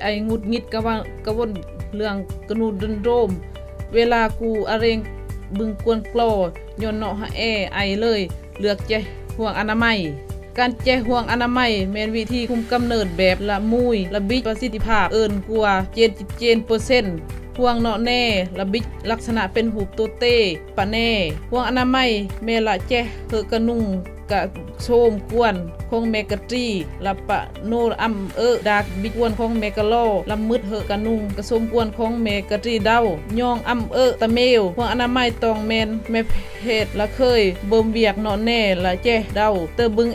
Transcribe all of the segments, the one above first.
ไองุดงิดกะวนเรื่องกระนูดนโรมเวลากูอะเรงบึงกวนกลอยนเนาะแอไอเลยเลือกแจห่วงอนามัยการแจห่วงอนามัยแม่นวิธีคุมกำเนิดแบบละมุยระบิดประสิทธิภาพเอิ้นกว่า70%ห่วงเนาะแน่ระบิดลักษณะเป็นหูปตัวเต้ปะแน่ห่วงอนามัยแม่ละแจเฮกะนุ่งกะโชมกวนของเมกะตรีละปะโนอัมดากบิกวนของเมกะโลละมืดเฮกะนุ่งกะสมกวนของเมกะตรีดาวยองอัมตะเมวห่วงอนามัยตองแมนแม่เพศละเคยเบิ่มเวียกเนาะแน่ละแจเดาเตอบึง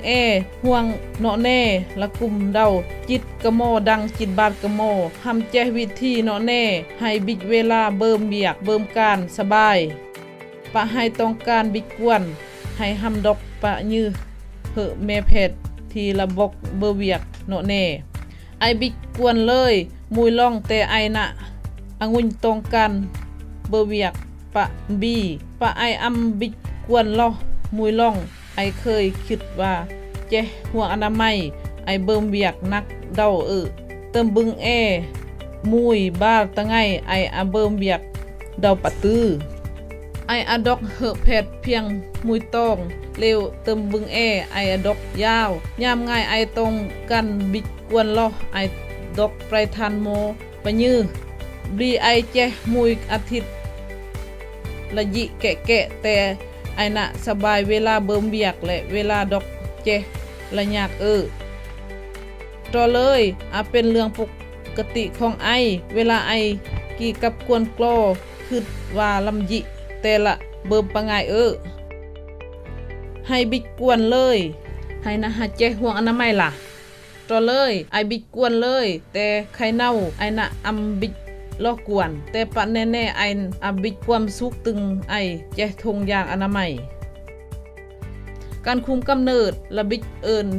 ห่วงเนาะแน่ละกลุ่มเดาจิตกะโมดังจิตบาดกะโมทำแจวิธีเนาะแน่ให้บิกเวลาเบิ่มเวียกเบิ่มการสบายปะให้ต้องการบิกกวนให้หำดอกปะยื้อเหอะแม่เพชรที่ระบบเบอร์เวียกเนาะแน่ไอบิกกวนเลยมุยล่องแต่ไอนะองุ่นตรงกันเบอร์เวียกปะบีปะไออัมบิกกวนล่อมุยล่องไอเคยคิดว่าเจ้ห่วงอนามัยไอเบิ่มเวียกนักเดาเติมบึงมุยบ้าตะไงไออะเบิ่มเวียกเดาปะตื้อไออะดอกเหอะเพชรเพียงมุยตองเร็วเติมบึงไออะดอกยาวยามง่ายไอตรงกันบิดกวนล้อไอดอกไพรทันโมปะยื้อบีไอแจมุยอาทิตย์ละยิแกะแต่ไอน่ะสบายเวลาเบิ่มเบียกและเวลาดอกแจละยากต่อเลยเป็นเรื่องปกติของไอเวลาไอกี่กับกวนกลอคือว่าลำยิแต่ละเบิ่มปะงายให้บิกกวนเลยให้นะหาแจห่วงอนามัยล่ะต่อเลยไอบิกกวนเลยแต่ไข่เน่าไอนะอำบิกลอกกวนแต่ปะแน่ๆไอบิกความสุขตึงไอแจทงยางอนามัยการคุมกำเนิดระบิก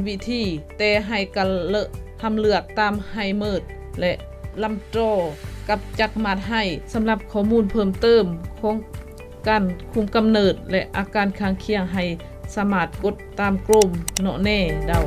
วิธีแต่ให้กันทำเลือกตามไฮเมิดและลำโตกับจักมาดให้สำหรับข้อมูลเพิ่มเติมของการคุมกำเนิดและอาการข้างเคียงให้สามารถกดตามกลุ่มเนาะแน่เดา